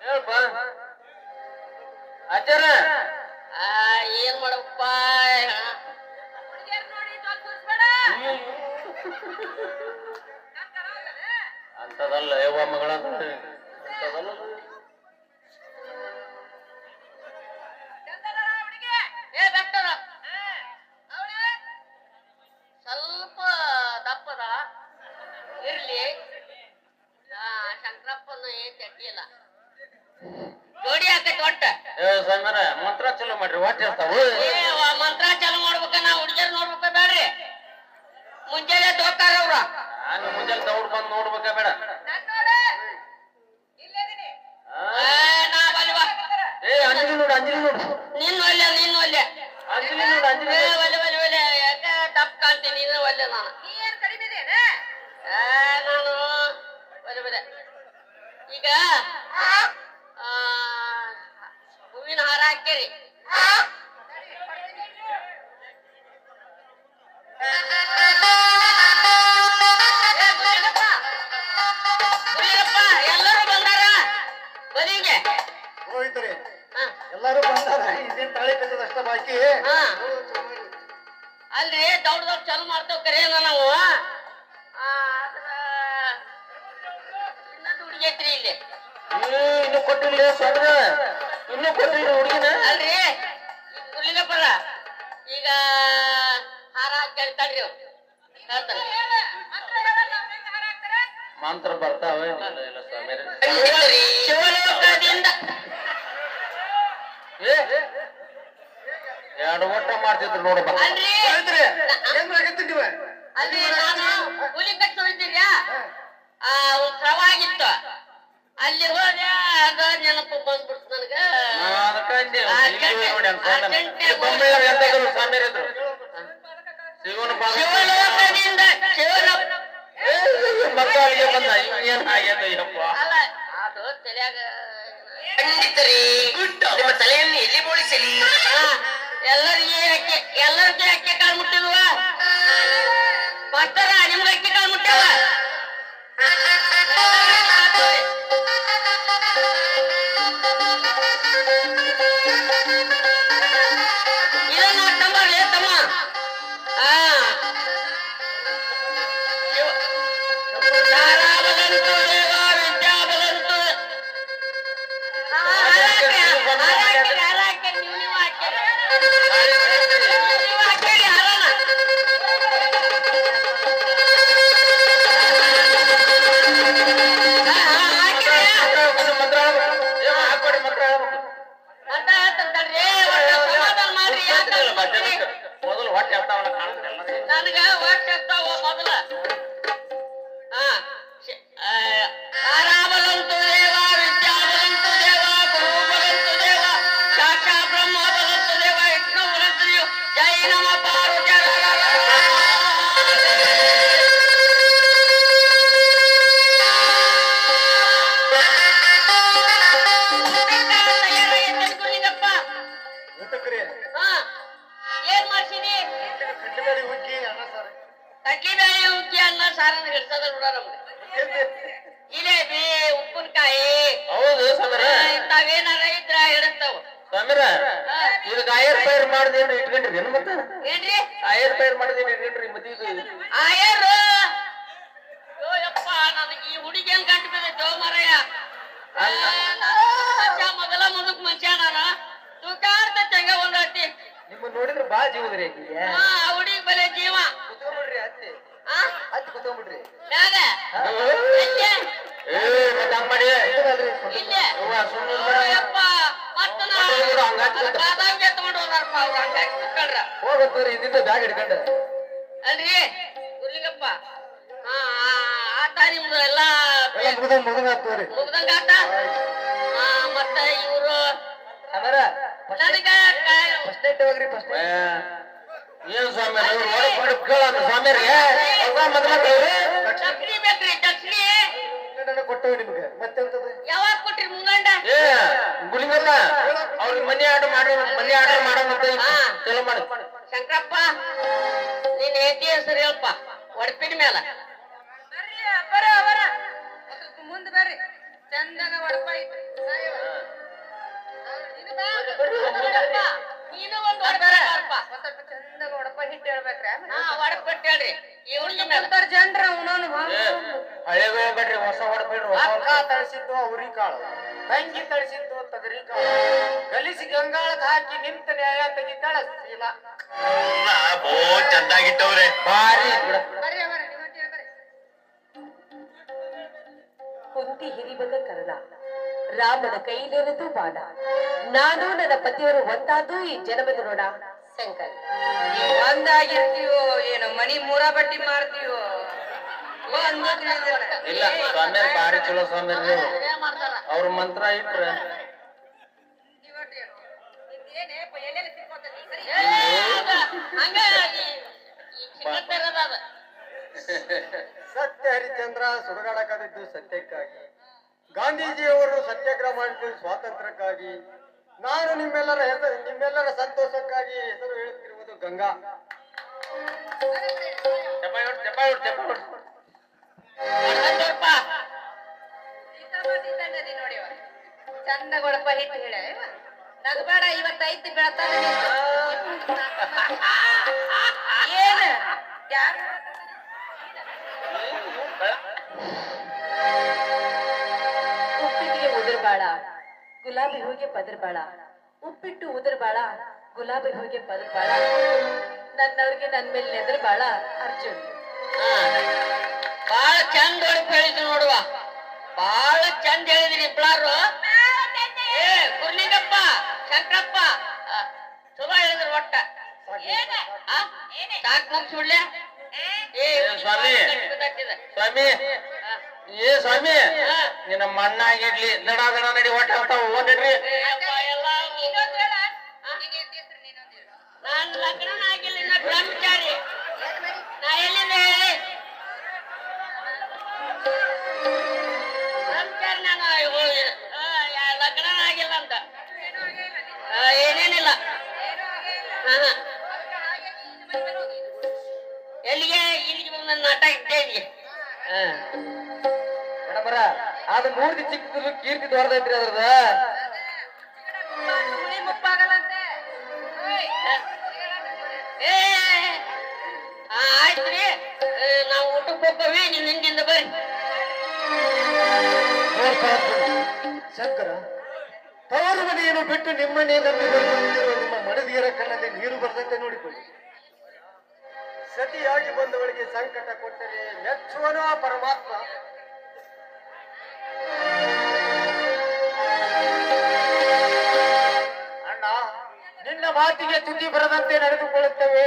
ಹೇಳ್ಪ ಆಚಾರ ಏನ್ ಮಾಡಪ್ಪ ಅಂತದಲ್ಲ ಯವ್ವ ಮಗಳ ಅಂತದಲ್ಲ ಸ್ವಲ್ಪ ದಪ್ಪದ ಇರ್ಲಿ ಶಂಕರಪ್ಪನ ಏನ್ ಚಡ್ಡಿಲ್ಲ ಜೋಡಿ ಹಾಕೈತಿ ಒಟ್ಟ ಸಮರ ಮಂತ್ರ ಚಲೋ ಮಾಡ್ರಿ ಹೊಟ್ಟೆ ಇರ್ತಾವ ಮಂತ್ರ ಚಾಲು ಮಾಡ್ಬೇಕ ನಾ ಹುಡುಗಿಯರ್ ನೋಡ್ಬೇಕ ಬೇಡ್ರಿ ಮುಂಜಾನೆ ತೋಕಾರ ಅವ್ರ ನಾನು ಮುಂಜಾನೆ ದೌಡ್ ಬಂದ್ ನೋಡ್ಬೇಕ ಬೇಡ ನಾ ಬಲ್ವಾ ಅಂಜಲಿ ನೋಡು ಅಂಜಲಿ ನೋಡು ನೀನ್ ಒಲ್ಲೆ ಅಂಜಲಿ ನೋಡು ಅಂಜಲಿ ಒಲ್ಲೆ ಯಾಕೆ ತಪ್ಪು ಕಾಣ್ತೀನಿ ನೀನು ಒಲ್ಲೆ ನಾನು ನಾನು ಒಲ್ಲೆ ಈಗ ಹೂವಿನ ಹಾರ ಹಾಕ್ತೀರಿ ಎಲ್ಲರೂ ಬಂದಾರ ಬಲಿಗೆ ಹೋಯ್ತರಿ ಎಲ್ಲಾರು ಬಂದಾರ ಇದೇನ್ ತಾಳಿ ಕಟ್ಟದ ಅಷ್ಟ ಬಾಕಿ ಅಲ್ರಿ ದೌಡ್ ಚಾಲು ಮಾಡ್ತೇವ್ ಕರೇನ ನಾವು ಇನ್ನೊಂದು ಹುಡುಗಿ ಐತ್ರಿ ಇಲ್ಲಿ ಇನ್ನು ಕೊಟ್ಟಿಲ್ಲ ಸ್ವಾದ್ರ ಇನ್ನು ಕೊಟ್ಟಿಲ್ಲ ಹುಡುಗಿನ ಅಲ್ರಿ ಗುಲ್ಲಿಗಪ್ಪರ ಈಗ ಹಾರ ಕೇಳ್ತಾಳ್ರಿ ಹೇಳ್ತಾನೆ ಮಂತ್ರ ಬರ್ತಾವೆ ಶಿವಲೋಕದಿಂದ ಎರಡು ಒಟ್ಟ ಮಾಡ್ತಿದ್ರು ನೋಡಪ್ಪ ಅಲ್ರಿ ಅಲ್ರಿ ನಾನು ಹುಲಿ ಕಟ್ಟು ಹೋಗಿದ್ದೀರ್ಯಾ ಒಂದ್ ಸ್ರವ ಆಗಿತ್ತು ಅಲ್ಲಿ ಹೋದೆ ಅದ ನೆನಪು ಬಂದ್ಬಿಡ್ತು ಶಿವಲೋಕದಿಂದ ಮಕ್ಕಳಿಗೆ ಬಂದ ಏನ್ ಆಗ್ಯದಪ್ಪ ಅಲ್ಲ ಅದು ತಲೆಯಾಗ ನಿಮ್ಮ ತಲೆಯನ್ನು ಎಲ್ಲಿ ಬೋಳಿಸಲಿ ಎಲ್ಲರಿಗೆ ಅಕ್ಕಿ ಕಾಳು ಮುಟ್ಟಿದ್ವ ಮಾಸ್ತರ ನಿಮ್ಗೆ ಅಕ್ಕಿ ಕಾಳು ಮುಟ್ಟ್ಯಾವ ಇದನ್ನ ತಂಬರ್ಲಿ ತಮ್ಮ ಶಾಲಾಬಲಂತು ದೇವ ವಿದ್ಯಾಬಲಂತು ನೀವು ಹಾಕಿ ಹಾರಣ ಮೊದಲು ಹೊಟ್ಟೆ ಹತ್ತಾವಲ್ಲ ಕಾಣುತ್ತಲ್ಲ ನನಗ ಹೊಟ್ಟೆ ಹತ್ತಾವ ಮೊದಲ ತಾರಾಬಲಂತು ದೇವ ವಿದ್ಯಾಬಲಂತು ದೇವ ಗುರುಬಲಂತು ದೇವ ಸಾಕ್ಷಾ ಬ್ರಹ್ಮ ಬಲಂತು ದೇವ ವಿಷ್ಣು ಬಲಂತು ದೇವ ಜೈ ನಮ ಪಾರ್ವತಿ ಗುರುಲಿಂಗಪ್ಪ ಊಟಕ್ರಿ ಏನ್ ಮಾಡ್ಸಿದಿ ಕಟ್ಟಿಬೇಡಿ ಹುಗ್ಗಿ ಅನ್ನ ಸಾರ ಕಟ್ಲಿ ಬೇಳೆ ಉಕ್ಕಿ ಅನ್ನ ಸಾರನ್ನ ಹಿಡ್ಸದ ನೋಡ ನಮ್ಗೆ ಜಿಲೇಬಿ ಉಪ್ಪಿನಕಾಯಿ ಹೌದು ಸಮರ ಇಂಥವೇನಾರ ಇದ್ರ ಹಿಡಿಸ್ತಾವ ಸಮರ ಇದು ಆಯರ್ ಪೈರ್ ಮಾಡ್ದೇನ್ರಿ ಇಟ್ಕೊಂಡ್ರಿ ಏನ್ ಮತ್ತ ಏನ್ರಿ ಆಯರ್ ಪೈರ್ ಮಾಡ್ದೇನ್ ಇಟ್ಕೊಂಡ್ರಿ ಮದ್ವಿದು ಆಯರು ಯಪ್ಪ ನನಗೆ ಈ ಹುಡುಗಿಯನ್ ಗಂಟು ಬಿದ್ದೈತೋ ಮರಯ್ಯ ಮೊದಲ ಮುದುಕ್ ಮನುಷ್ಯ ನಾನು ತೂಕಾರ್ತ ಚಂಗ ಒಂದಟ್ಟಿ ನಿಮ್ಮ ನೋಡಿದ್ರೆ ಬಾ ಜೀವದ್ರಿ ಹುಡುಗಿ ಬಲೆ ಜೀವ ಕುತ್ಕೊಂಡ್ಬಿಡ್ರಿ ಅತ್ತಿ ಅತ್ತಿ ಕುತ್ಕೊಂಡ್ಬಿಡ್ರಿ ಮ್ಯಾಗ ಮಾಡಿ ಇಲ್ಲೇ ಯಪ್ಪ ಮತ್ತ ಕಾದಂಗೆ ತಗೊಂಡು ಹೋದಾರಪ್ಪ ಅವ್ರು ಹಂಗಾಗಿ ಕುತ್ಕೊಳ್ರ ಹೋಗತ್ತವ್ರಿ ಇದ್ದಿದ್ದ ಬ್ಯಾಗ್ ಹಿಡ್ಕೊಂಡ ಅಲ್ರಿ ಗುರ್ಲಿಂಗಪ್ಪ ಆತ ನಿಮ್ದು ಎಲ್ಲಾ ಮುಗಿದಂಗಾಗ್ತವ್ರಿ ಮುಗ್ದಂಗ ಆತ ಮತ್ತ ಇವ್ರು ಅಮರ ನನಗ ಫಸ್ಟ್ ನೈಟ್ ಹೋಗ್ರಿ ಫಸ್ಟ್ ಏನ್ ಸ್ವಾಮಿ ಸ್ವಾಮಿಯರಿಗೆ ಚಕ್ಲಿ ಬೇಕ್ರಿ ಚಕ್ಲಿ ಕೊಟ್ಟವಿ ನಿಮ್ಗೆ ಮತ್ತೆ ಯಾವಾಗ ಕೊಟ್ರಿ ಮುಂಗಂಡ ಗುಲಿಂಗಪ್ಪ ಅವ್ರಿಗೆ ಮನಿ ಆರ್ಡರ್ ಮಾಡೋದಂತ ಚಲೋ ಮಾಡಿ ಶಂಕರಪ್ಪ ನೀನ್ ಹೆಂಡತಿ ಹೆಸರು ಹೇಳಪ್ಪ ಒಡಪಿನ ಮೇಲ ಬರ್ರಿ ಅಪ್ಪರ ಅವರ ಮುಂದೆ ಬರ್ರಿ ಚಂದನ ಒಡಪ ಐತ್ರಿ ನೀನು ಒಂದು ಸ್ವಲ್ಪ ಚಂದಾಗ ಒಡಪ ಹಿಟ್ಟು ಹೇಳ್ಬೇಕ್ರಿ ಒಡಪ ಹಿಟ್ಟು ಹೇಳ್ರಿ ಇವ್ರ ಜನರ ಅವನವನು ಹಳೆ ಬೇಡ್ರಿ ಹೊಸ ಹೊಡ್ಬೇಡ್ರಿ ಅಕ್ಕ ತಳಿಸಿದ್ದು ಅವ್ರಿ ಕಾಳು ತಂಗಿ ತಳಿಸಿದ್ದು ತಗರಿ ಕಾಳು ಗಲಿಸಿ ಗಂಗಾಳದ ಹಾಕಿ ನಿಂತ ನ್ಯಾಯ ತೆಗಿತಾಳ ಶೀಲ ಬೋ ಚಂದಾಗಿಟ್ಟವ್ರೆ ಭಾರಿ ಕುಂತಿ ಹಿರಿಮಗ ಕರ್ಣ ರಾಮನ ಕೈಲಿರುವುದು ಬಾಣ ನಾನು ನನ್ನ ಪತಿಯವರು ಒಂದಾದು ಈ ಜನ್ಮದ ನೋಡ ಶಂಕರ್ ಒಂದಾಗಿರ್ತೀವೋ ಏನು ಮನಿ ಮೂರ ಬಟ್ಟಿ ಮಾಡ್ತೀವೋ ಇಲ್ಲ ಸ್ವಾಮಿಯರ್ ಭಾರಿ ಚಲೋ ಸ್ವಾಮಿಯರ್ ಅವ್ರ ಮಂತ್ರ ಇಟ್ರ ಸತ್ಯ ಹರಿಚಂದ್ರ ಸುಡುಗಾಡಕದಿದ್ದು ಸತ್ಯಕ್ಕಾಗಿ ಗಾಂಧೀಜಿಯವರು ಸತ್ಯಾಗ್ರಹ ಮಾಡಿದ್ದು ಸ್ವಾತಂತ್ರ್ಯಕ್ಕಾಗಿ ನಾನು ನಿಮ್ಮೆಲ್ಲರ ಸಂತೋಷಕ್ಕಾಗಿ ಹೆಸರು ಹೇಳುತ್ತಿರುವುದು ಗಂಗಾ ಚಂದ ಗೊಳಪ ಹಿಟ್ಟು ಹೇಳ ನಗಬೇಡ ಇವತ್ತೈತಿ ಬೆಳತಾನ ಏನ ಯಾರು ಉಪ್ಪಿಟ್ಟಿಗೆ ಉದುರ್ಬಾಳ ಗುಲಾಬಿ ಹೂಗೆ ಪದರ್ಬಾಳ ಉಪ್ಪಿಟ್ಟು ಉದುರ್ಬಾಳ ಗುಲಾಬಿ ಹೂಗೆ ಪದರ್ಬಾಳ ನನ್ನವ್ರಿಗೆ ನನ್ ಮೇಲೆ ನೆದರ್ಬಾಳ ಅರ್ಜುನ್ ಬಾಳ ಚಂದ ಹೊಳಪ ಹೇಳಿದ್ರು ನೋಡುವ ಬಾಳ ಚಂದ ಹೇಳಿದ್ರಿ ಇಬ್ಳಾರು ಏ ಗುರ್ಲಿಂಗಪ್ಪ ಶಂಕರಪ್ಪ ಚಲೋ ಹೇಳಿದ್ರು ಒಟ್ಟ ಸಾಕ್ ಮುಗಿಸ್ಬಿಡ್ಲೆ ಸ್ವಾಮಿ ಸ್ವಾಮಿ ಏ ಸ್ವಾಮಿ ನಿನ್ನ ಮಣ್ಣಾಗಿಡ್ಲಿ ದಡ ದಡ ನಡಿ ಹೊಟ್ಟ ಹೋಗ್ತಾವ ನಡ್ರಿ ನಾನು ಲಗ್ನ ಆಗಿಲ್ಲ ಇನ್ನ ಬ್ರಹ್ಮಚಾರಿ ನಾ ಎಲ್ಲಿಂದ ಹೇಳಿ ಬ್ರಹ್ಮಚಾರಿ ನಾನು ಲಗ್ನ ಆಗಿಲ್ಲ ಅಂತ ಏನೇನಿಲ್ಲ ಎಲ್ಲಿಗೆ ಇಲ್ಲಿಗೆ ಬಂದ ನಾಟ ಇದ್ದೇನೆ ಮೇಡಮರ ಅದು ಮೂರ್ತಿ ಚಿಕ್ಕದು ಕೀರ್ತಿ ದೊಡ್ಡದೈತ್ರಿ ಅದ್ರದ ಮುಪ್ಪಾಗಲ್ಲಂತೆ ಆಯ್ತ್ರಿ ನಾವು ಊಟಕ್ಕೆ ಹೋಗ್ತೇವೆ ನೀವು ಹಿಂದಿಂದ ಬರ್ರಿ ಶಂಕರ ತವರು ಮನೆಯನ್ನು ಬಿಟ್ಟು ನಿಮ್ಮನ್ನೇ ನಂಬಿ ಬಂದಿರುವ ನಿಮ್ಮ ಮಡದಿಯರ ಕಣ್ಣಲ್ಲಿ ನೀರು ಬರದಂತೆ ನೋಡಿಕೊಳ್ಳಿ ಸತಿಯಾಗಿ ಬಂದವಳಿಗೆ ಸಂಕಟ ಕೊಟ್ಟರೆ ಮೆಚ್ಚುವನು ಆ ಪರಮಾತ್ಮ ಅಣ್ಣ ನಿನ್ನ ಮಾತಿಗೆ ತುದಿ ಬರದಂತೆ ನಡೆದುಕೊಳ್ಳುತ್ತೇವೆ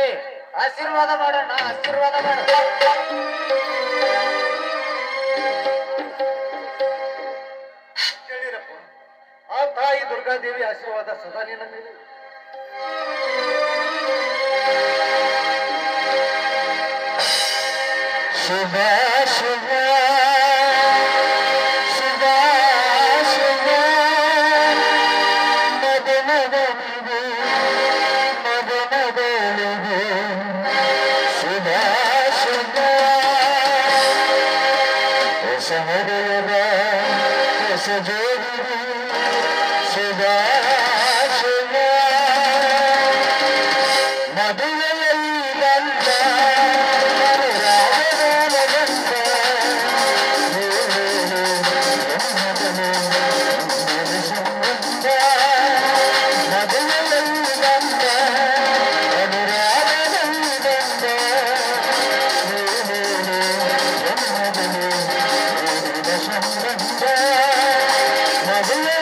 ಆಶೀರ್ವಾದ ಮಾಡೋಣ ಆಶೀರ್ವಾದ ಮಾಡ ಕೇಳಿರಪ್ಪ ಆ ತಾಯಿ ದುರ್ಗಾದೇವಿ ಆಶೀರ್ವಾದ ಸದಾ ನಿನ್ನ ಮೇಲೆ ಶುಭ ಶುಭ ಶುಭ ಶುಭ ಮದನ ಬಂದು ಮದನ ಬೆಳೆದು ಶುಭ ಶುಭ ಹೊಸ ಹೃದಯದ ಹೊಸ ಜೋಡಿ ಶುಭ ಶುಭ ಮದುವೆಯಲ್ಲಿ ಬಂದ ಮದುವೆ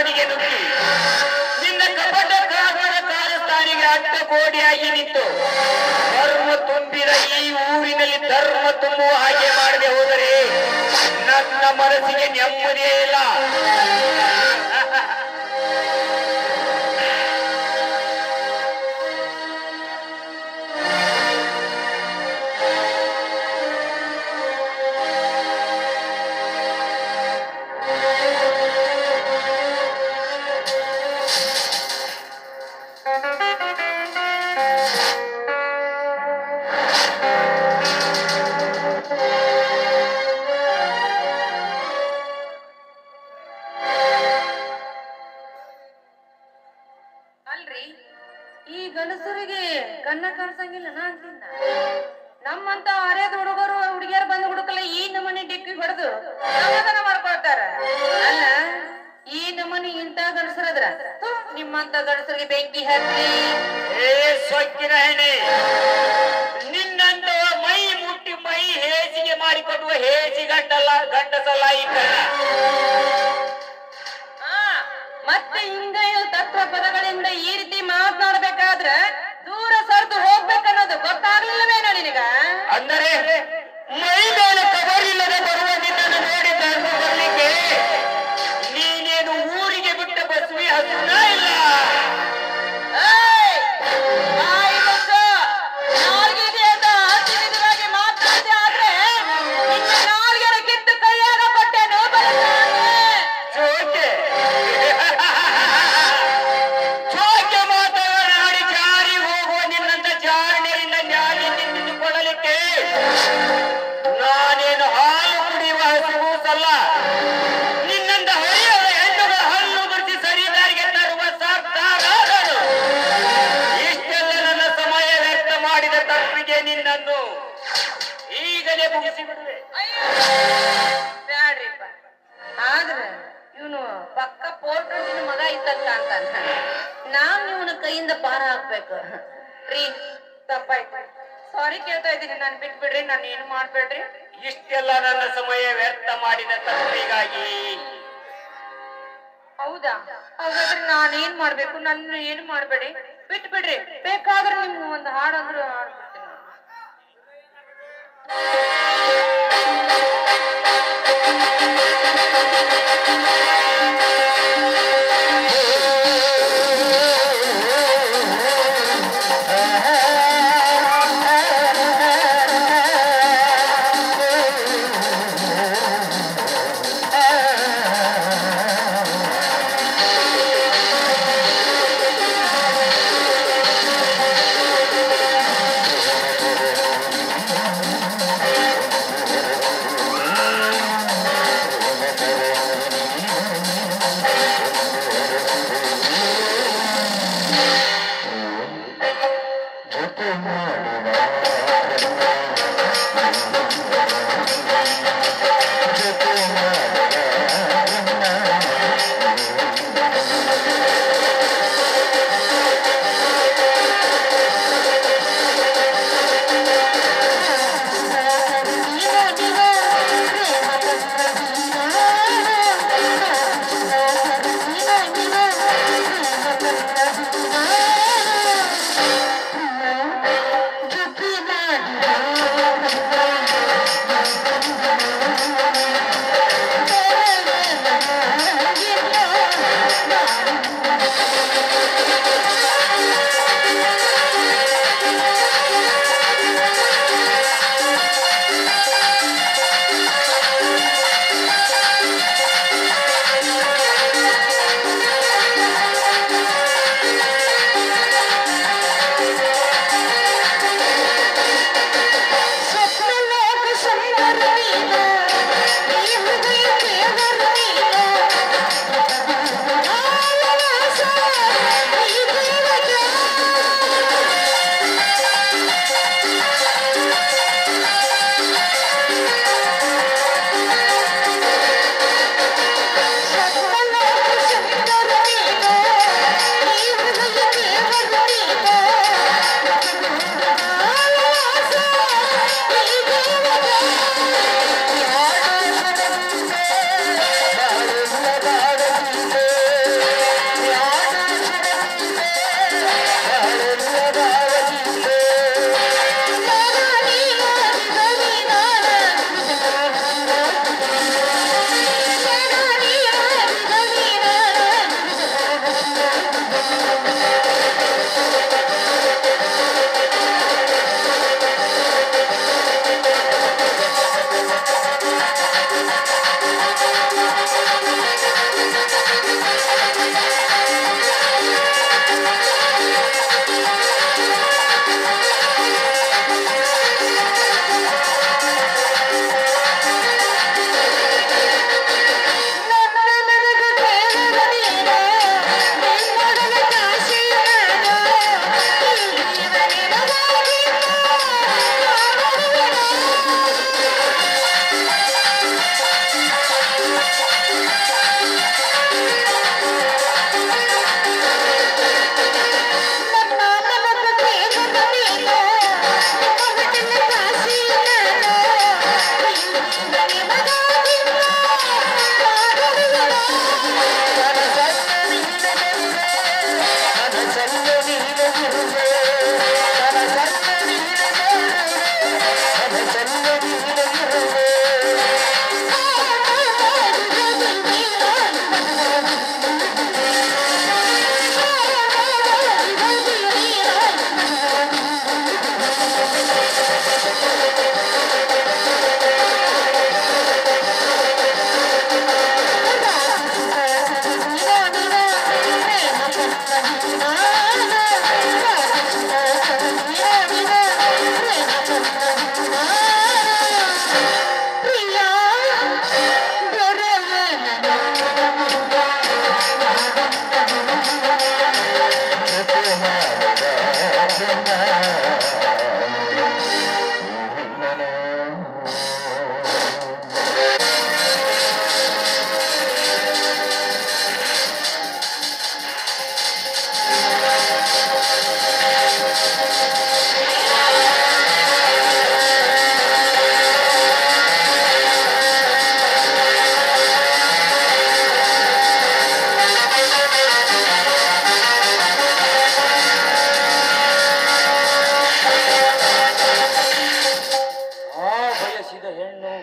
ಅರಮನೆಗೆ ನುಗ್ಗಿ ನಿನ್ನ ಕಪಟ ಕಾಗದ ಕಾಲಸ್ಥಾನಿಗೆ ಅಡ್ಡ ಕೋಡಿಯಾಗಿ ನಿಂತು ಧರ್ಮ ತುಂಬಿದ ಈ ಊರಿನಲ್ಲಿ ಧರ್ಮ ತುಂಬುವ ಹಾಗೆ ಮಾಡದೆ ಹೋದರೆ ನನ್ನ ಮನಸ್ಸಿಗೆ ನೆಮ್ಮದಿಯೇ ಇಲ್ಲ. ಅಲ್ರಿ, ಈ ಗಂಡಸರಿಗೆ ಕಣ್ಣ ಕಾಣಿಸಂಗಿಲ್ಲ ಅಂತಿಂದ ನಮ್ಮಂತ ಹರೇದ ಹುಡುಗರು ಹುಡುಗಿಯರು ಬಂದು ಹುಡುಕಲ್ಲ ಈ ನಮನಿ ಡಿಕ್ಕಿ ಹೊಡೆದು ಸಮಾಧಾನ ಮಾಡ್ಕೊಳ್ತಾರ. ಅಲ್ಲ, ಈ ನಮನಿ ಇಂತ ಗಂಡಸರದ್ರ ನಿಮ್ಮಂತ ಗಂಡಸರಿಗೆ ಬೆಂಕಿ ಹತ್ತಿ. ಏ ಸೊಕ್ಕಿನ ಹೆಣೆ, ನಿನ್ನಂತ ಮೈ ಮುಟ್ಟಿ ಮೈ ಹೇಸಿಗೆ ಮಾಡಿಕೊಡುವ ಹೇಸಿ ಗಂಡಸಲ್ಲ ಈ ಕಣ್ಣ. ಮತ್ತೆ ಹಿಂಗ ತತ್ವ ಪದಗಳಿಂದ ಈ ರೀತಿ ಮಾತನಾಡ್ಬೇಕಾದ್ರ ದೂರ ಸರಿದು ಹೋಗ್ಬೇಕನ್ನೋದು ಗೊತ್ತಾಗ್ಲಿಲ್ಲವೇನೋ ನಿನಗ? ಅಂದರೆ ಮೈ ಮೇಲೆ ಕವರಿಲ್ಲದೆ ಬರುವ ನಿನ್ನನ್ನು ನೋಡಿ ಧರ್ಮ ಬರ್ಲಿಕ್ಕೆ ನೀನೇನು ಊರಿಗೆ ಬಿಟ್ಟ ಬಸ್ವಿ ಹಸುನ ಇಲ್ಲ? ಮಾತಾಡ್ದೆ ಆದ್ರೆ ನಿನ್ನ ನಾಲ್ಗೆರ ಕಿತ್ತು ಕೈಯಾಗ ಕೊಟ್ಟೆನು ಚೋಕೆ ಚೋಕೆ ಮಾತನಾಡಿ ಜಾರಿ ಹೋಗುವ ನಿನ್ನಂತ ಜಾರಣಿಯಿಂದ ನ್ಯಾಯ ನಿಂತುಕೊಳ್ಳಲಿಕ್ಕೆ ನಾನೇನು ಹಾಲು ಕುಡಿಯುವ ಹಸುಗೂಸಲ್ಲ. ನಿನ್ನಂತ ಹರಿಯದ ಹೆಣ್ಣುಗಳ ಹಲ್ಲು ಬಿಡಿಸಿ ಸರಿದಾರಿಗೆ ತರುವ ಸಾಕ್ತಾರಾದರು. ಇಷ್ಟೆಲ್ಲ ನನ್ನ ಸಮಯ ವ್ಯರ್ಥ ಮಾಡಿದ ತಪ್ಪಿಗೆ ನಿನ್ನನ್ನು ಈಗಲೇ ಮುಗಿಸಿ ಬಿಡುವೆ. ಬ್ಯಾಡ್ರಿಪ್ಪ. ಆದ್ರೆ ಇವನು ಪಕ್ಕ ಪೋರ್ಟ್ರಿನ ಮಗ ಇದ್ದಂತ ಅಂತ ನಾನ್ ಇವನ ಕೈಯಿಂದ ಪಾರ ಹಾಕ್ಬೇಕು ರೀ. ತಪ್ಪಾಯ್ತು, ಸಾರಿ ಕೇಳ್ತಾ ಇದ್ದೀನಿ, ನಾನು ಬಿಟ್ಬಿಡ್ರಿ, ನಾನು ಏನು ಮಾಡ್ಬೇಡ್ರಿ. ಇಷ್ಟೆಲ್ಲ ನನ್ನ ಸಮಯ ವ್ಯರ್ಥ ಮಾಡಿದ ತಪ್ಪಿಗಾಗಿ ಹೌದಾ? ಹಾಗಾದ್ರೆ ನಾನೇನ್ ಮಾಡ್ಬೇಕು? ನನ್ನ ಏನು ಮಾಡ್ಬೇಡಿ, ಬಿಟ್ಬಿಡ್ರಿ. ಬೇಕಾದ್ರೆ ನಿಮ್ಗೆ ಒಂದು ಹಾಡಂದ್ರು ಹಾಡ್ಬಿಡ್ತೀನಿ ನಾನು. ಆ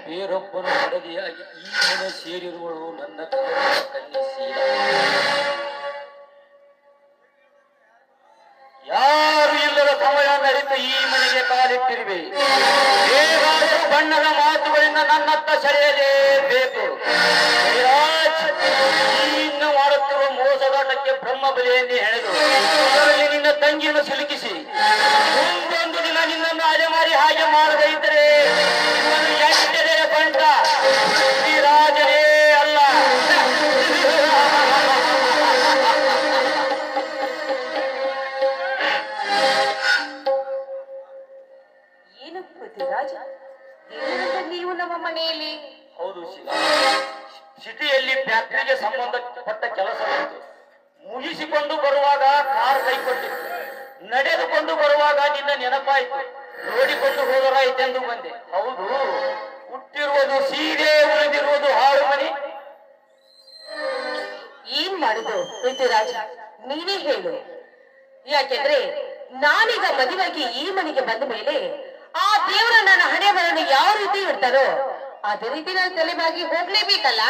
ಬೇರೊಬ್ಬನು ಮಡದಿಯಾಗಿ ಈ ಮನೆ ಸೇರಿರುವಳು ನನ್ನ ಕನ್ಯೆ ಶೀಲಾ. ಯಾರು ಇಲ್ಲದ ಸಮಯ ನರಿತು ಈ ಮನೆಗೆ ಕಾಲಿಟ್ಟಿರುವೆ. ಹೇಗಾದರೂ ಬಣ್ಣದ ಮಾತುಗಳಿಂದ ನನ್ನತ್ತ ಸೆಳೆಯಲೇಬೇಕು. ಇನ್ನು ಮಾಡುತ್ತಿರುವ ಮೋಸದಾಟಕ್ಕೆ ಬ್ರಹ್ಮ ಬಲಿಯನ್ನೇ ಹೆಣೆದು ಅದರಲ್ಲಿ ನಿನ್ನ ತಂಗಿಯನ್ನು ಸಿಲುಕಿಸಿ ಮುಂದೊಂದು ದಿನ ನಿನ್ನನ್ನು ಅಲೆಮಾರಿ ಹಾಗೆ ಮಾಡದೇ ಇದ್ದರೆ ಇವನು ಎಂಟನೆಯ ಬಂಟ ರಾಜನೇ ಅಲ್ಲ. ಏನು ಪೃಥ್ವಿರಾಜ, ನೀವು ನಮ್ಮ ಮನೆಯಲ್ಲಿ? ಹೌದು ಶೀಲಾ, ಸಿಟಿಯಲ್ಲಿ ಫ್ಯಾಕ್ಟರಿಗೆ ಸಂಬಂಧಪಟ್ಟ ಕೆಲಸ ಮುಗಿಸಿಕೊಂಡು ಬರುವಾಗ ಕಾರ್ ಕೈಕೊಟ್ಟಿತ್ತು. ನಡೆದುಕೊಂಡು ಬರುವಾಗ ನಿನ್ನ ನೆನಪಾಯಿತು. ನೋಡಿಕೊಂಡು ಹೋದರಾಯ್ತೆಂದು ಬಂದೆ. ಹೌದು, ಹುಟ್ಟಿರುವುದು ಸೀರೆ, ಉಳಿದಿರುವುದು ಹಾಳು ಮನೆ. ಏನ್ ಮಾಡುದು ಪೃಥ್ವಿರಾಜ, ನೀನೇ ಹೇಳು. ಯಾಕೆಂದ್ರೆ ನಾನೀಗ ಮದುವೆಗೆ ಈ ಮನೆಗೆ ಬಂದ ಮೇಲೆ ಆ ದೇವರ ನನ್ನ ಹಣೆ ಬರನ್ನು ಯಾವ ರೀತಿ ಇಡ್ತಾರೋ ಅದೇ ರೀತಿ ನಾನು ತಲೆಬಾಗಿ ಹೋಗ್ಲೇಬೇಕಲ್ಲ.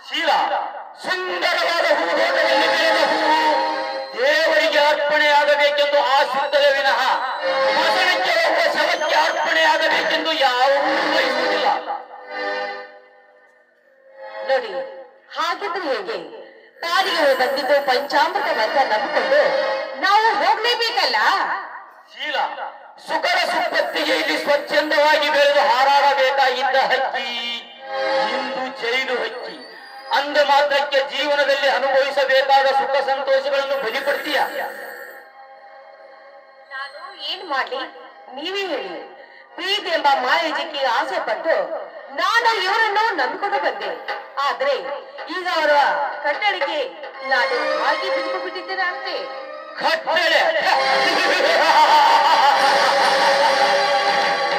ಶೀಲಾ, ಸುಂದರವಾದ ಹೂದೋಟದಲ್ಲಿ ಬೆಳೆದ ಹೂವು ದೇವರಿಗೆ ಅರ್ಪಣೆಯಾಗಬೇಕೆಂದು ಆಶಿಸುತ್ತದೆ ವಿನಃ ಮಸಣಕ್ಕೆ ಒಬ್ಬ ಶವಕ್ಕೆ ಅರ್ಪಣೆಯಾಗಬೇಕೆಂದು ಯಾವುದೂ ಬಯಸುವುದಿಲ್ಲ. ನೋಡಿ, ಹಾಗಿದ್ರೆ ಹೇಗೆ? ತಾರಿಗೆ ಬಂದಿದ್ದು ಪಂಚಾಮೃತವಂತ ನಂಬಿಕೊಂಡು ನಾವು ಹೋಗ್ಲೇಬೇಕಲ್ಲ. ಶೀಲಾ, ಸುಖದ ಸುಪ್ಪತ್ತಿಗೆ ಇಲ್ಲಿ ಸ್ವಚ್ಛಂದವಾಗಿ ಬೆಳೆದು ಹಾರಾಡಬೇಕಾಗಿದ್ದ ಹಕ್ಕಿ ಇಂದು ಜೈಲು ಹಕ್ಕಿ. ಅಂದ ಮಾತ್ರಕ್ಕೆ ಜೀವನದಲ್ಲಿ ಅನುಭವಿಸಬೇಕಾದ ಸುಖ ಸಂತೋಷಗಳನ್ನು ಬಲಿಪಡ್ತೀಯ? ನಾನು ಏನ್ ಮಾಡ್ಲಿ, ನೀವೇ ಹೇಳಿ. ಪ್ರೀತಿ ಎಂಬ ಮಾಯಜಿಕ್ಕೆ ಆಸೆ ಪಟ್ಟು ನಾನು ಇವರನ್ನು ನಂಬಿಕೊಂಡು ಬಂದೆ. ಆದ್ರೆ ಈಗ ಅವರ ಕಟ್ಟಳಿಗೆ ನಾನು ಹಾಗೆ ಬಿದ್ದು ಬಿಟ್ಟಿದ್ದೇನೆ ಅಂತೆ. ಕಟ್ಟಳೆ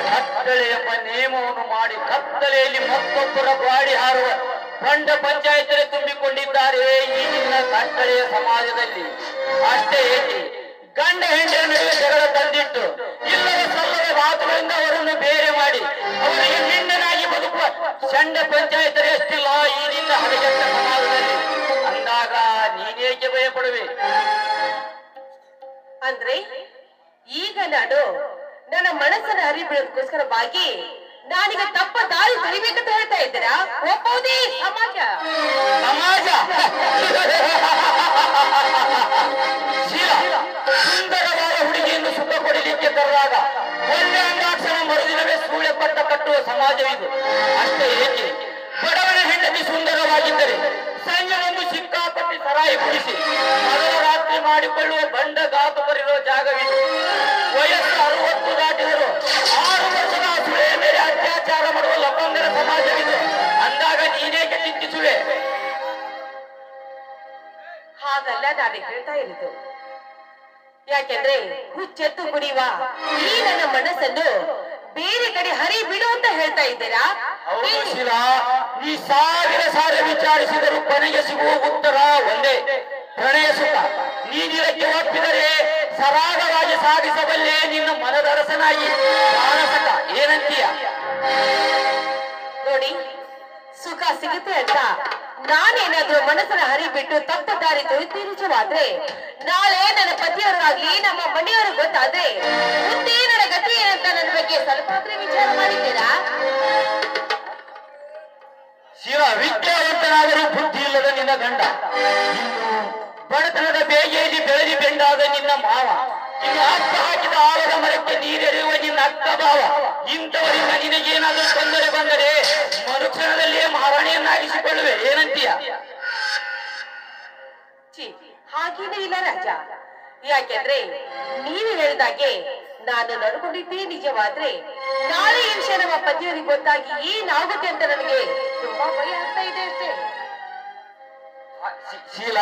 ಕತ್ತಲೆ ಎಂಬ ನೇಮವನ್ನು ಮಾಡಿ ಕತ್ತಲೆಯಲ್ಲಿ ಮತ್ತೊಬ್ಬರ ಗಾಡಿ ಹಾರುವ ಬಂಡ ಪಂಚಾಯತರೇ ತುಂಬಿಕೊಂಡಿದ್ದಾರೆ ಈ ನಿನ್ನ ಕಟ್ಟಳೆಯ ಸಮಾಜದಲ್ಲಿ. ಅಷ್ಟೇ ಏಕೆ, ಗಂಡ ಹೆಂಡರ ನಡುವೆ ಜಗಳ ತಂದಿಟ್ಟು ಇಲ್ಲದ ಸಲ್ಲದ ಮಾತುಗಳಿಂದ ಅವರನ್ನು ಬೇರೆ ಮಾಡಿ ಅವರಿಗೆ ನಿಂದನಾಗಿ ಬದುಕುವ ಚಂಡ ಪಂಚಾಯತರೇ ಎಷ್ಟಿಲ್ಲ ಈ ನಿನ್ನ ಹದಗೆಟ್ಟ ಸಮಾಜದಲ್ಲಿ. ಅಂದಾಗ ನೀನೇಕೆ ಭಯಪಡುವೆ? ಅಂದ್ರೆ ಈಗ ನಾನು ನನ್ನ ಮನಸ್ಸನ್ನು ಅರಿಬಿಡೋದಕ್ಕೋಸ್ಕರವಾಗಿ ನಾನೀಗ ತಪ್ಪ ದಾರಿ ತುಳಿಬೇಕಂತ ಹೇಳ್ತಾ ಇದ್ದೀರಾ? ಒಪ್ಪುವುದೇ ಸಮಾಜ. ಸಮಾಜ ಶೀಲಾ, ಸುಂದರವಾದ ಹುಡುಗಿಯನ್ನು ಸುಖ ಪಡಲಿಕ್ಕೆ ತರುವಾಗ ಒಳ್ಳೆ ಅಂಗಾಕ್ಷರ ಮರುದಿನವೇ ಸೂಳೆ ಪಟ್ಟ ಕಟ್ಟುವ ಸಮಾಜವಿದು. ಅಷ್ಟೇ ಏಕೆ, ಬಡವನ ಹೆಂಡತಿ ಸುಂದರವಾಗಿದ್ದರೆ ಸಂಜೆ ಒಂದು ಸಿಕ್ಕಾಪಟ್ಟಿ ಸರಾಯಿ ಕುಡಿಸಿ ಮೊದಲ ರಾತ್ರಿ ಮಾಡಿಕೊಳ್ಳುವ ಬಂಡ ಗಾತು ಬರಿರೋ ಜಾಗವಿದು. ವಯಸ್ಸು 60 ದಾಟಿದರು 6 ವರ್ಷದ ಸುಳೆ ಮೇಲೆ ಅತ್ಯಾಚಾರ ಮಾಡುವ ಲಪಂಗರ ಸಮಾಜವಿದು. ಅಂದಾಗ ನೀನೇಕೆ ಚಿಂತಿಸುವೆ? ಹಾಗಲ್ಲ ನಾನು ಹೇಳ್ತಾ ಇರೋದು. ಯಾಕೆಂದ್ರೆ ಹುಚ್ಚೆತ್ತು ಕುಡಿಯುವ ಈ ನನ್ನ ಮನಸ್ಸನ್ನು ಬೇರೆ ಕಡೆ ಹರಿ ಬಿಡು ಅಂತ ಹೇಳ್ತಾ ಇದ್ದೀರಾ? ಹೌದು ಶೀಲಾ, ಈ 1000 ಸಾರಿ ವಿಚಾರಿಸಿದರೂ ಕೊನೆಗೆ ಸಿಗುವ ಉತ್ತರ ಒಂದೇ, ಪ್ರಣಯ ಸುಖ. ನೀನಿರಕ್ಕೆ ಒಪ್ಪಿದರೆ ಸರಾಗವಾಗಿ ಸಾಗಿಸಬಲ್ಲೆ ನಿನ್ನ ಮನದರಸನಾಗಿ ಮಾನಸಕ ಏನಂತೀಯ? ನೋಡಿ, ಸುಖ ಸಿಗುತ್ತೆ ಅಂತ ನಾನೇನಾದ್ರೂ ಮನಸ್ಸನ್ನ ಹರಿಬಿಟ್ಟು ತಪ್ಪು ದಾರಿ ನಿಜವಾದ್ರೆ ನಾಳೆ ನನ್ನ ಪತಿಯವರಾಗ್ಲಿ ನಮ್ಮ ಮನೆಯವರು ಗೊತ್ತಾದ್ರೆ ಮುಂದೆ ನನ್ನ ಗತಿ ಏನಂತ ನನ್ನ ಬಗ್ಗೆ ಸ್ವಲ್ಪ ವಿಚಾರ ಮಾಡಿದ್ದೀರಾ? ಶಿವ ವಿದ್ಯಾವಂತನಾದರೂ ಬುದ್ಧಿ ಇಲ್ಲದ ನಿನ್ನ ಗಂಡ, ಇನ್ನು ಬಡತನದ ಬೇಗೆಯಲ್ಲಿ ಬೆಳೆದಿ ಬೆಂಡಾದ ನಿನ್ನ ಮಾವ, ಇನ್ನು ಅಕ್ಕ ಹಾಕಿದ ಆಲದ ಮರಕ್ಕೆ ನೀರೆರೆಯುವ ನಿನ್ನ ಅಕ್ಕ ಭಾವ, ಇಂಥವರಿಂದ ನಿನಗೇನಾದರೂ ತೊಂದರೆ ಬಂದರೆ ಮರುಕ್ಷಣದಲ್ಲೇ ಮಹಾರಾಣಿಯನ್ನಾಗಿಸಿಕೊಳ್ಳುವೆ ಏನಂತೀಯ? ಹಾಗೇನೂ ಇಲ್ಲ ರಾಜ. ಯಾಕೆಂದ್ರೆ ನೀವು ಹೇಳಿದಾಗೆ ನಾನು ನಡ್ಕೊಂಡಿದ್ದೇ ನಿಜವಾದ್ರೆ ನಾಳೆ ಈ ವಿಷಯ ನಮ್ಮ ಪತಿಯವರಿಗೆ ಗೊತ್ತಾಗಿ ಏನಾಗುತ್ತೆ ಅಂತ ನನಗೆ ತುಂಬಾ ಭಯ ಆಗ್ತಾ ಇದೆ ಅಷ್ಟೇ. ಶೀಲ,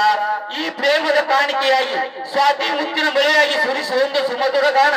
ಈ ಪ್ರೇಮದ ಕಾಣಿಕೆಯಾಗಿ ಸ್ವಾತಿ ಮುತ್ತಿನ ಮಳೆಯಾಗಿ ಸುರಿಸುವ ಒಂದು ಸುಮಧುರ ಗಾನ.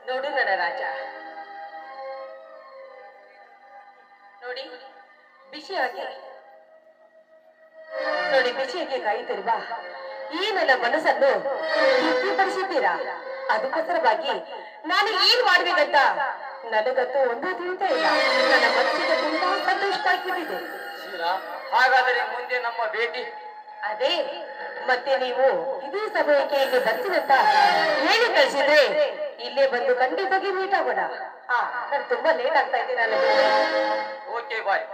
ನೋಡು ನನ್ನ ರಾಜ, ನೋಡಿ ಬಿಸಿಯಾಗಿ ಕಾಯುತ್ತಿರುವ ಈ ನನ್ನ ಮನಸ್ಸನ್ನು ತೃಪ್ತಿಪಡಿಸಿದ್ದೀರಾ. ಅದಕ್ಕೋಸ್ಕರವಾಗಿ ನಾನು ಏನ್ ಮಾಡ್ಬೇಕಂತ ನನಗಂತೂ ಒಂದು ತಿಳಿತಾ ಇಲ್ಲ. ನನ್ನ ಮನಸ್ಸಿಗೆ ತುಂಬಾ ಸಂತೋಷವಾಗಿಬಿಟ್ಟಿದೆ. ಹಾಗಾದರೆ ಮುಂದೆ ನಮ್ಮ ಭೇಟಿ ಅದೇ ಮತ್ತೆ ನೀವು ಇದೇ ಸಮಯಕ್ಕೆ ಇಲ್ಲಿ ಬರ್ತೀರಂತ ಹೇಳಿ ಕಳಿಸಿದ್ರೆ ಇಲ್ಲೇ ಬಂದು ಖಂಡಿತವಾಗಿ ಮೀಟ್ ಆಗೋಣ. ನಾನು ತುಂಬಾ ಲೇಟ್ ಆಗ್ತಾ ಇದ್ದೀನಿ. ನಾನು ಓಕೆ ಬಾಯ್.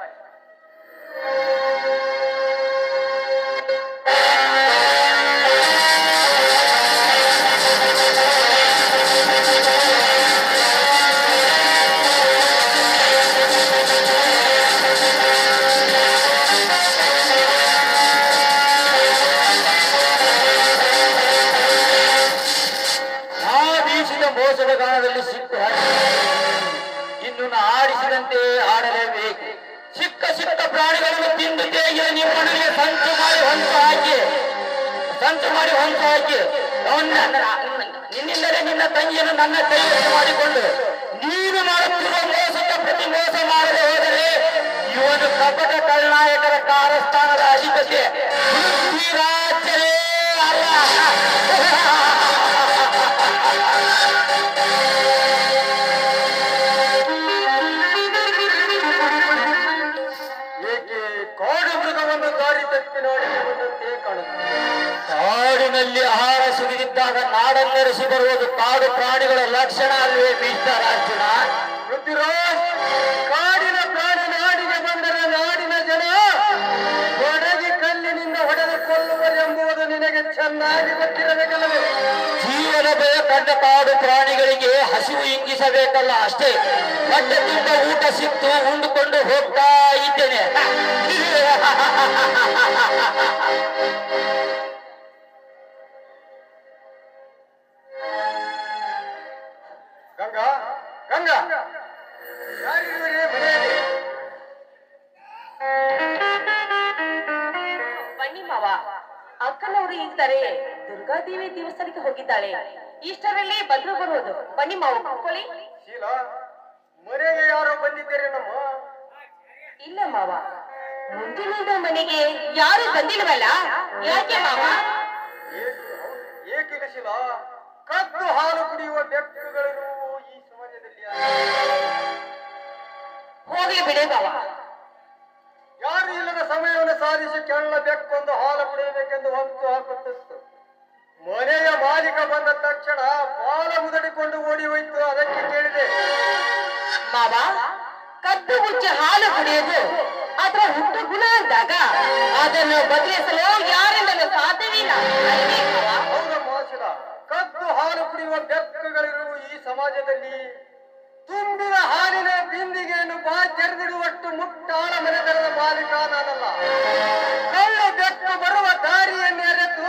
ಮೋಸದ ಗಾನದಲ್ಲಿ ಸಿಕ್ಕು ಇನ್ನು ಆಡಿಸಿದಂತೆ ಆಡಲೇಬೇಕು. ಸಿಕ್ಕ ಪ್ರಾಣಿಗಳನ್ನು ತಿಂದು ತೇಗಿದ ನಿಮ್ಮನಿಗೆ ಸಂಚು ಮಾಡಿ ಹೊಂಚು ಹಾಕಿ ನಿನ್ನಿಂದಲೇ ನಿನ್ನ ತಂಗಿಯನ್ನು ನನ್ನ ಕೈಯಲ್ಲಿ ಮಾಡಿಕೊಂಡು ನೀನು ಮಾಡುತ್ತಿರುವ ಮೋಸಕ್ಕೆ ಪ್ರತಿ ಮೋಸ ಮಾಡದೆ ಹೋದರೆ ಇವನು ಕಪಟ ಕಳ್ಳನಾಯಕರ ಕಾರಸ್ಥಾನದ ಅಧಿಪತಿ ಪೃಥ್ವಿರಾಜರೇ ಅಲ್ಲ. ಕಾಡು ಮೃಗವನ್ನು ದಾರಿ ತಪ್ಪಿ ನೋಡಿರುವಂತೆ ಕಾಣುತ್ತದೆ. ಕಾಡಿನಲ್ಲಿ ಆಹಾರ ಸಿಗದಿದ್ದಾಗ ನಾಡನ್ನೆರೆಸಿ ಬರುವುದು ಕಾಡು ಪ್ರಾಣಿಗಳ ಲಕ್ಷಣ ಅಲ್ವೇ ಮಿಸ್ಟರ್ ಅರ್ಜುನ? ಪೃಥ್ವಿರಾಜ್, ಕಾಡಿನ ಪ್ರಾಣಿ ನಾಡಿಗೆ ಬಂದರೆ ನಾಡಿನ ಜನ ಒಡಗಿ ಕಲ್ಲಿನಿಂದ ಹೊಡೆದು ಕೊಲ್ಲುವ ಎಂಬುದು ನಿನಗೆ ಚೆನ್ನಾಗಿ ಗೊತ್ತಿರಬೇಕಲ್ಲವೇ? ಜೀವನ ಭಯ ಕಂಡ ಕಾಡು ಪ್ರಾಣಿಗಳಿಗೆ ಹಸಿವು ಇಂಗಿಸಬೇಕಲ್ಲ ಅಷ್ಟೇ. ಹೊಟ್ಟೆ ತುಂಬ ಊಟ ಸಿಕ್ತು, ಉಂಡುಕೊಂಡು ಹೋಗ್ತಾ ಇದ್ದೇನೆ. ಗಂಗಾ, ಗಂಗಾ, ಯಾರಿರುವರೇ ಮನೆಯಲ್ಲಿ? ಬನ್ನಿ ಮಾವ, ಅಕ್ಕನವರು ಇದ್ದಾರೆ. ದುರ್ಗಾದೇವಿ ದೇವಸ್ಥಾನಕ್ಕೆ ಹೋಗಿದ್ದಾಳೆ. ಇಷ್ಟರಲ್ಲಿ ಬಂದ್ರು ಬರುವುದು. ಬನ್ನಿ ಮಾವ, ಕೂತ್ಕೊಳ್ಳಿ. ಶೀಲಾ, ಮನೆಗೆ ಯಾರೋ ಬಂದಿದ್ದೀರಿ ನಮ್ಮ? ಇಲ್ಲ ಮಾವ, ಮುಂದಿನಿಂದ ಮನೆಗೆ ಯಾರು ಬಂದಿಲ್ವಲ್ಲ. ಯಾಕೆ ಮಾವ? ಏಕಿಲ್ಲ ಶೀಲಾ, ಕದ್ದು ಹಾಲು ಕುಡಿಯುವ ಬೆಕ್ಕುಗಳಿರುವ ಈ ಸಮಾಜದಲ್ಲಿ ಹೋಗ್ಲಿ ಬಿಡಿ ಮಾವ. ಯಾರು ಇಲ್ಲದ ಸಮಯವನ್ನು ಸಾಧಿಸಿ ಕೆಳ್ಳ ಬೆಕ್ಕೊಂದು ಹಾಲು ಕುಡಿಯಬೇಕೆಂದು ಹೊಂಚು ಹಾಕುತ್ತಿತ್ತು. ಮನೆಯ ಮಾಲೀಕ ಬಂದ ತಕ್ಷಣ ಬಾಲ ಮುದಡಿಕೊಂಡು ಓಡಿ ಹೋಯ್ತು. ಅದಕ್ಕೆ ಕೇಳಿದೆ. ಮಾವ, ಕದ್ದು ಮುಚ್ಚಿ ಹಾಲು ಕುಡಿಯೋದು ಅದರ ಹುಟ್ಟು ಗುಣ ಅಂದಾಗ ಅದನ್ನು ಬದಲಿಸಲು ಯಾರಿಂದಲೂ ಸಾಧ್ಯವಿಲ್ಲ. ಅಲ್ವೇ ಮಾವ? ಹೌದಮ್ಮ ಶೀಲಾ, ಕದ್ದು ಹಾಲು ಕುಡಿಯುವ ಬೆಕ್ಕುಗಳಿರುವ ಈ ಸಮಾಜದಲ್ಲಿ ತುಂಬಿದ ಹಾಲಿನ ಬಿಂದಿಗೆಯನ್ನು ತೆರೆದಿಡುವಷ್ಟು ಮುಟ್ಟಾಳ ಮನೆತನದ ಮಾಲೀಕ ನಾನಲ್ಲ. ಕಳ್ಳ ಬೆಕ್ಕು ಬರುವ ದಾರಿಯನ್ನು ಎರೆತು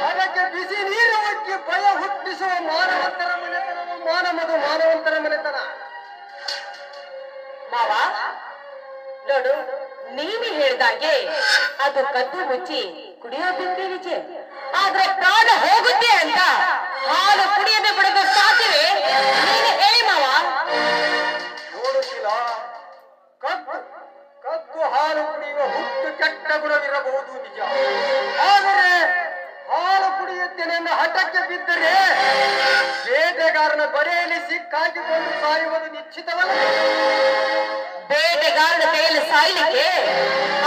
ಅದಕ್ಕೆ ಬಿಸಿ ನೀರು ಉಕ್ಕಿ ಭಯ ಹುಟ್ಟಿಸುವ ಮಾನವಂತರ ಮನೆತನ. ಮಾವ ನೋಡು, ನೀನು ಹೇಳ್ದಾಗೆ ಅದು ಕದ್ದು ಮುಚ್ಚಿ ಕುಡಿಯೋದಕ್ಕೆ ನಿಜ. ಆದ್ರೆ ಪ್ರಾಣ ಹೋಗುತ್ತೆ ಅಂತ ಹಾಲು ಕುಡಿಯದೆ ಬಿಡೋದು ಸಾಧ್ಯವೇ? ನೀನು ಹೇಳಿ ಮಾವ. ನೋಡು ಶೀಲಾ, ಕದ್ದು ಹಾಲು ಕುಡಿಯುವ ಹುಟ್ಟು ಕೆಟ್ಟ ಗುಣವಿರಬಹುದು ನಿಜ. ಆದರೆ ಹಾಲು ಕುಡಿಯುತ್ತೇನೆಂದು ಹಠಕ್ಕೆ ಬಿದ್ದರೆ ಬೇಟೆಗಾರನ ಬರೆಯಲ್ಲಿ ಸಿಕ್ಕಾಕಿಕೊಂಡು ಸಾಯುವುದು ನಿಶ್ಚಿತವಲ್ಲ. ಬೇಟೆಗಾರನ ಕೈಯಲ್ಲಿ ಸಾಯ್ಲಿಕ್ಕೆ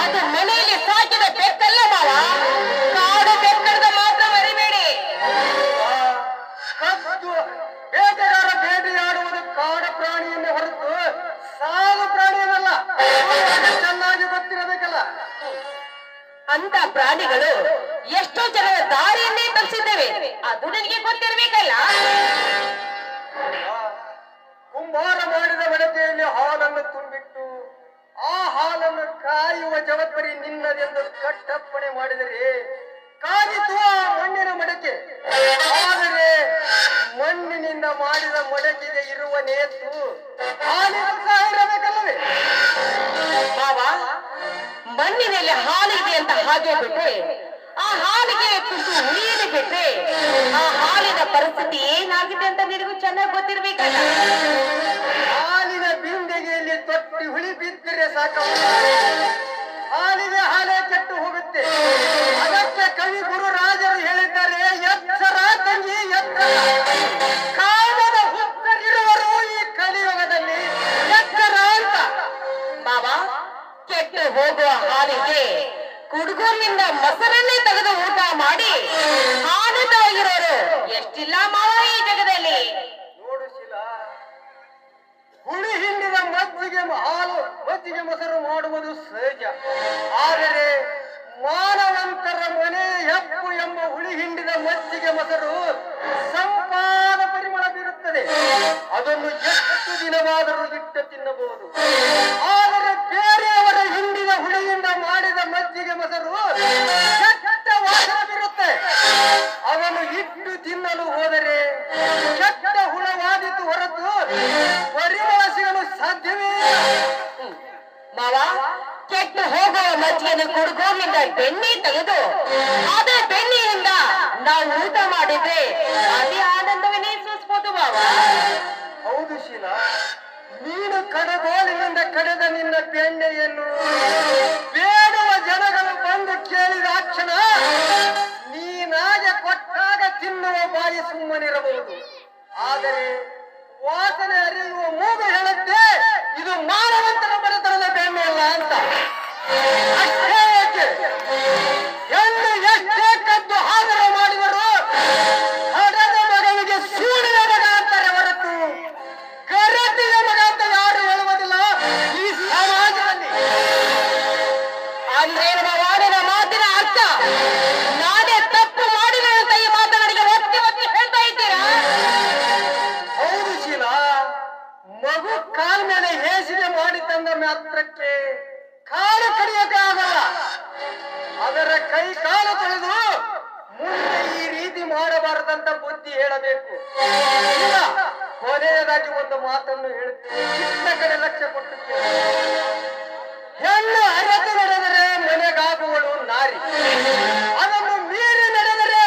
ಅದು ಮನೆಯಲ್ಲಿ ಸಾಕಿದ ಬೆಕ್ಕಲ್ಲ ಮಾವ, ಕಾಡು ಬೆಕ್ಕದ ಮಾತ್ರ ಮರಿಬೇಡಿ. ಬೇಟೆಗಾರ ಬೇಟೆಯಾಡುವುದು ಕಾಡು ಪ್ರಾಣಿಯನ್ನೇ ಹೊರತು ಸಾಲು ಪ್ರಾಣಿಯನ್ನಲ್ಲ. ಚೆನ್ನಾಗಿ ಗೊತ್ತಿರಬೇಕಲ್ಲ. ಅಂತ ಪ್ರಾಣಿಗಳು ಎಷ್ಟೋ ಜನರ ದಾರಿಯನ್ನೇ ತಪ್ಪಿಸಿದ್ದೇವೆ, ಅದು ನನಗೆ ಗೊತ್ತಿರ್ಬೇಕಲ್ಲ. ಕುಂಬಾರ ಮಾಡಿದ ಮಡಕೆಯಲ್ಲಿ ಹಾಲನ್ನು ತುಂಬಿಟ್ಟು ಆ ಹಾಲನ್ನು ಕಾಯುವ ಜವಾಬ್ದಾರಿ ನಿನ್ನದೆಂದು ಕಟ್ಟಪ್ಪಣೆ ಮಾಡಿದರೆ ಕಾದಿತು ಆ ಮಣ್ಣಿನ ಮಡಕೆ. ಆದರೆ ಮಣ್ಣಿನಿಂದ ಮಾಡಿದ ಮಡಕೆಗೆ ಇರುವ ನೇತು ಹಾಲಿನ ಸಹ ಇರಬೇಕಲ್ಲವೇ? ಮಾವ, ಮಣ್ಣಿನಲ್ಲಿ ಹಾಲಿದೆ ಅಂತ ಹಾಗೆ ಬಿಟ್ರೆ, ಆ ಹಾಲಿಗೆ ತುಸು ಉಳಿಯದೆ ಬಿಟ್ರೆ ಆ ಹಾಲಿನ ಪರಿಸ್ಥಿತಿ ಏನಾಗಿದೆ ಅಂತ ನಿನಗೂ ಚೆನ್ನಾಗಿ ಗೊತ್ತಿರ್ಬೇಕಲ್ಲ. ಹಾಲಿನ ಬಿಂದೆಗೆಯಲ್ಲಿ ತೊಟ್ಟಿ ಹುಳಿ ಬಿದ್ದರೆ ಸಾಕು, ಹಾಲೇ ಕೆಟ್ಟು ಹೋಗುತ್ತೆ. ಅದಕ್ಕೆ ಕವಿ ಗುರುರಾಜರು ಹೇಳಿದ್ದಾರೆ, ಎಚ್ಚರ ತಂಗಿ ಎಚ್ಚರ, ಕಾಮದ ಹುತ್ತರಿರುವರು ಈ ಕಲಿಯುಗದಲ್ಲಿ ಎಚ್ಚರ ಅಂತ. ಮಾವ, ಕೆಟ್ಟು ಹೋಗುವ ಹಾಲಿಗೆ ಕುಡುಗೋಲಿನಿಂದ ಮೊಸರನ್ನೇ ತೆಗೆದು ಊಟ ಮಾಡಿ ಆನಂದವಾಗಿರೋರು ಎಷ್ಟಿಲ್ಲ ಮಾವ ಈ ಜಗದಲ್ಲಿ. ನೋಡು ಶೀಲಾ, ಹುಳಿ ಹಿಂಡಿದ ಮಜ್ಜಿಗೆ ಮೊಸರು ಮಾಡುವುದು ಸಹಜ. ಆದರೆ ಮಾನವಂತರ ಮನೆ ಹೆಪ್ಪು ಎಂಬ ಹುಳಿ ಹಿಂಡಿದ ಮಜ್ಜಿಗೆ ಮೊಸರು ಸಂಪಾದ ಪರಿಮಳ ಬೀರುತ್ತದೆ. ಅದನ್ನು ಎಷ್ಟು ದಿನವಾದರೂ ಇಟ್ಟು ತಿನ್ನಬಹುದು. ಆದರೆ ಬೇರೆಯವರ ಹಿಂಡಿದ ಹುಳಿಯಿಂದ ಮಾಡಿದ ಮಜ್ಜಿಗೆ ಮೊಸರು ಕೆಟ್ಟ ವಾಸನೆ ಬೀರುತ್ತೆ. ಅದನ್ನು ಇಟ್ಟು ತಿನ್ನಲು ಹೋದರೆ ಕೆಟ್ಟ ಹುಳವಾದಿತು ಹೊರತು ಪರಿಮಳ ಸಿಗಲು ಸಾಧ್ಯವೇ ಇಲ್ಲ. ಮಾವ, ಕೆಟ್ಟು ಹೋಗುವ ಮಜ್ಜಿಗೆಯನ್ನು ಕುಡುಗೋಲಿನಿಂದ ಬೆಣ್ಣೆ ತೆಗೆದು ಅದೇ ಬೆಣ್ಣೆಯಿಂದ ನಾವು ಊಟ ಮಾಡಿದ್ರೆ ಅದೇ ಆನಂದವನ್ನೇ ಸೂಚಿಸಬಹುದು ಮಾವ. ಹೌದು ಶೀಲಾ, ನೀನು ಕಡಗೋಲಿನಿಂದ ಕಡೆದ ನಿನ್ನ ಬೆಣ್ಣೆಯನ್ನು ಬೇಡುವ ಜನಗಳು ಬಂದು ಕೇಳಿದ ಕ್ಷಣ ನೀನಾಗೆ ಕೊಟ್ಟಾಗ ತಿನ್ನುವ ಬಾಯಿ ಸುಮ್ಮನಿರಬಹುದು. ಆದರೆ ವಾಸನೆ ಅರಿಯುವ ಮೂಗು ಹೇಳುತ್ತೆ ಇದು ಮಾನವಂತರ ಮನೆತನದ ಬೆಣ್ಣೆ ಅಲ್ಲ ಅಂತ. ಅಷ್ಟೇ ಏಕೆ, ಹೆಣ್ಣು ಎಷ್ಟೇ ಕದ್ದು ಹಾದರ ಮಾಡಿದರು ಹಡದ ಮಗನಿಗೆ ಸೂಡಿನ ಮಗ ಅಂತಾರೆ ಹೊರತು ಕರೆದಿನ ಮಗ ಅಂತ ಯಾರು ಹೇಳುವುದಿಲ್ಲ ಈ ಸಮಾಜದಲ್ಲಿ. ಅಂದ್ರೇನು ಮಾವಾಡಿನ ಮಾತಿನ ಅರ್ಥ ನಾನೇ ತಪ್ಪು ಮಾಡಿದೆ ಅಂತ ಈ ಮಾತನಾಡಿಗೆ ಒತ್ತಿ ಒತ್ತಿ ಹೇಳ್ತಾ ಇದ್ದೀರಾ? ಹೌದು ಶೀಲಾ, ಮಗು ಕಾಲ ಮೇಲೆ ಹೇಸಿಗೆ ಮಾಡಿ ತಂದ ಮಾತ್ರಕ್ಕೆ ಕಾಲು ಕಡಿಯೋಕೆ ಆಗಲ್ಲ. ಅದರ ಕೈ ಕಾಲು ತೊಳೆದು ಮುಂದೆ ಈ ರೀತಿ ಮಾಡಬಾರದಂತ ಬುದ್ಧಿ ಹೇಳಬೇಕು. ಇಲ್ಲ, ಕೊನೆಯದಾಗಿ ಒಂದು ಮಾತನ್ನು ಹೇಳುತ್ತೇನೆ, ಚಿಕ್ಕ ಕಡೆ ಲಕ್ಷ್ಯ ಕೊಟ್ಟು ಕೇಳಿ. ಹೆಣ್ಣು ಅರತು ನಡೆದರೆ ಮನೆಗಾಗುವಳು ನಾರಿ, ಅದನ್ನು ಮೀರಿ ನಡೆದರೆ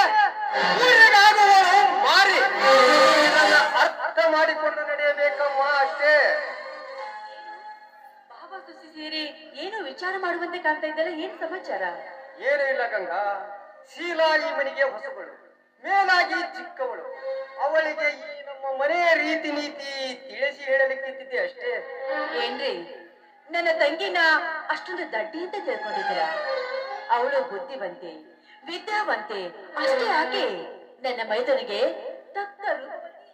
ಊರಿಗಾಗುವಳು ಮಾರಿ. ಇದನ್ನ ಅರ್ಥ ಮಾಡಿಕೊಂಡು ನಡೆಯಬೇಕಮ್ಮ, ಅಷ್ಟೇ. ಬಾಬಾ ಸುಸಿ ಸೇರಿ ಏನೋ ವಿಚಾರ ಮಾಡುವಂತೆ ಕಾಣ್ತಾ ಇದ್ದಲ್ಲ, ಏನ್ ಸಮಾಚಾರ? ಏನೂ ಇಲ್ಲ ಗಂಗಾ. ಶೀಲಾ ಈ ಮನೆಗೆ ಹೊಸಬಳು, ಮೇಲಾಗಿ ಚಿಕ್ಕವಳು. ಅವಳಿಗೆ ಈ ನಮ್ಮ ಮನೆಯ ರೀತಿ ನೀತಿ ತಿಳಿಸಿ ಹೇಳಲಿಕ್ಕಿದ್ದೆ ಅಷ್ಟೇ. ಏನ್ರಿ, ನನ್ನ ತಂಗಿನ ಅಷ್ಟೊಂದು ದಡ್ಡಿ ಅಂತ ತಿಳ್ಕೊಂಡಿದ್ದೀರಾ? ಅವಳು ಬುದ್ಧಿವಂತೆ, ವಿದ್ಯಾವಂತೆ, ಅಷ್ಟೇ ಯಾಕೆ ನನ್ನ ಮೈದನಿಗೆ ತಕ್ಕ ರೂಪವತಿ.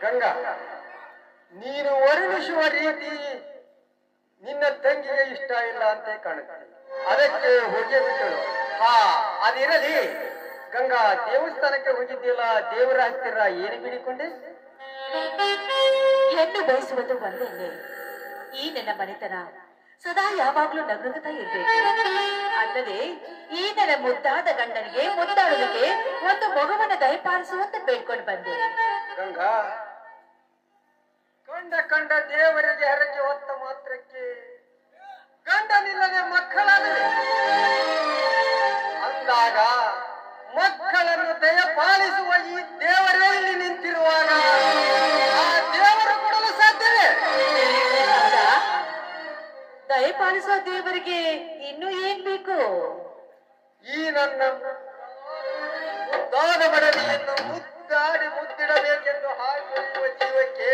ಗಂಗಾ, ನೀನು ವರ್ಣಿಸುವ ರೀತಿ ನಿನ್ನ ತಂಗಿಗೆ ಇಷ್ಟ ಇಲ್ಲ ಅಂತ ಕಾಣುತ್ತೆ. ಅದಕ್ಕೆ ಹೋಗಿ ಬಿಟ್ಟಳು. ಹಾ, ಅದಿರಲಿ. ಗಂಗಾ, ದೇವಸ್ಥಾನಕ್ಕೆ ಹೋಗಿದ್ದಿಲ್ಲ, ದೇವರ ಹತ್ತಿರ ಏನು ಬಿಡಿಕೊಂಡೆ? ಹೆಣ್ಣು ಬಯಸುವುದು ಒಂದೇನೆ, ಈ ನನ್ನ ಮನೆತನ ಸದಾ ಯಾವಾಗ್ಲೂ ನಗುತ್ತಾ ಇರ್ಬೇಕು. ಅಲ್ಲದೆ ಈ ನನ್ನ ಮುದ್ದಾದ ಗಂಡನಿಗೆ ಮುದ್ದಾಡೋದಕ್ಕೆ ಒಂದು ಮಗುವನ್ನ ದಯಪಾಲಿಸುವಂತ ಬೇಡ್ಕೊಂಡು ಬಂದೆ. ಗಂಗಾ, ಕಂಡ ದೇವರಿಗೆ ಹರಕೆ ಹೊತ್ತ ಮಾತ್ರಕ್ಕೆ ಗಂಡನಿಲ್ಲದೆ ಮಕ್ಕಳಾಗಲಿ ಅಂದಾಗ ಮಕ್ಕಳನ್ನು ದಯಪಾಲಿಸುವ ಈ ದೇವರೇ ಇಲ್ಲಿ ನಿಂತಿರುವಾಗ ಆ ದೇವರು ಕೊಡಲು ಸಾಧ್ಯವೇ? ದಯಪಾಲಿಸುವ ದೇವರಿಗೆ ಇನ್ನೂ ಏನ್ ಬೇಕು? ಈ ನನ್ನ ಮುದ್ದಾದ ಬಡಲಿಯನ್ನು ಮುದ್ದಾಡಿ ಮುದ್ದಿಡಬೇಕೆಂದು ಹಾಕುವ ಜೀವಕ್ಕೆ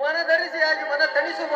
ಮನಧರಿಸಿಯಾಗಿ ಮನ ತಣಿಸುವ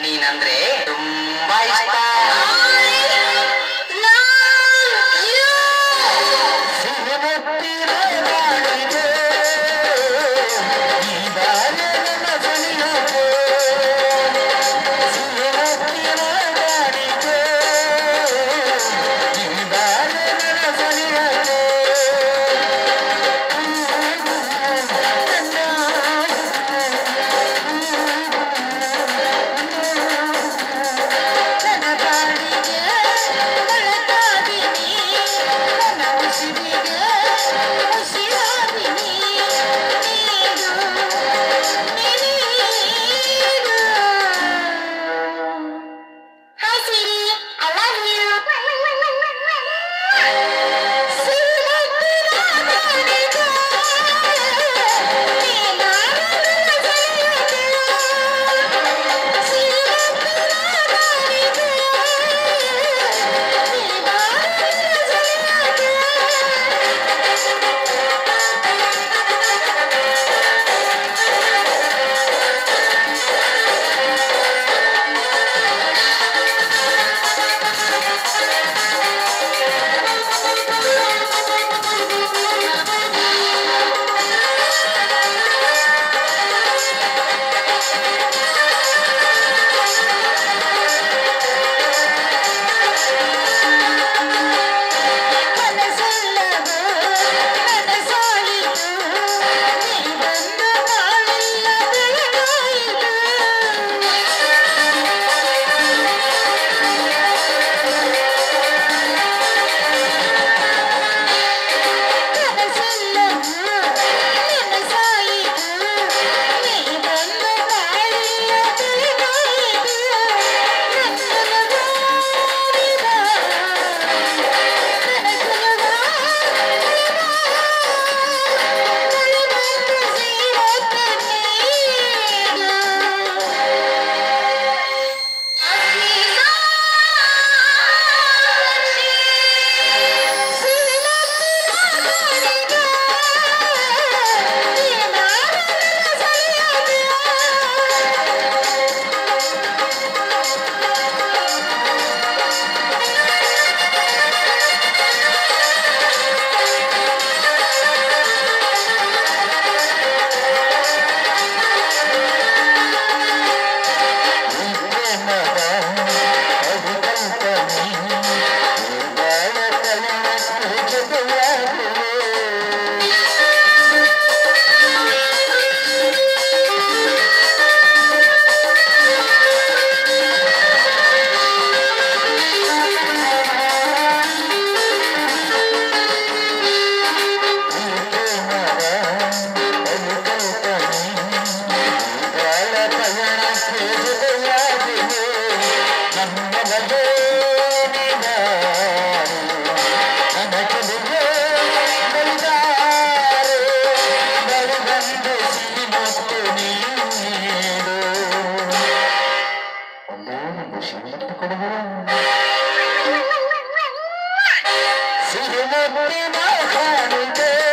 ನೀನಂದ್ರೆ ತುಂಬಾ ಇಷ್ಟ. ಸಿಹಿಮುತ್ತಿನ ಕಾಣಿಕೆ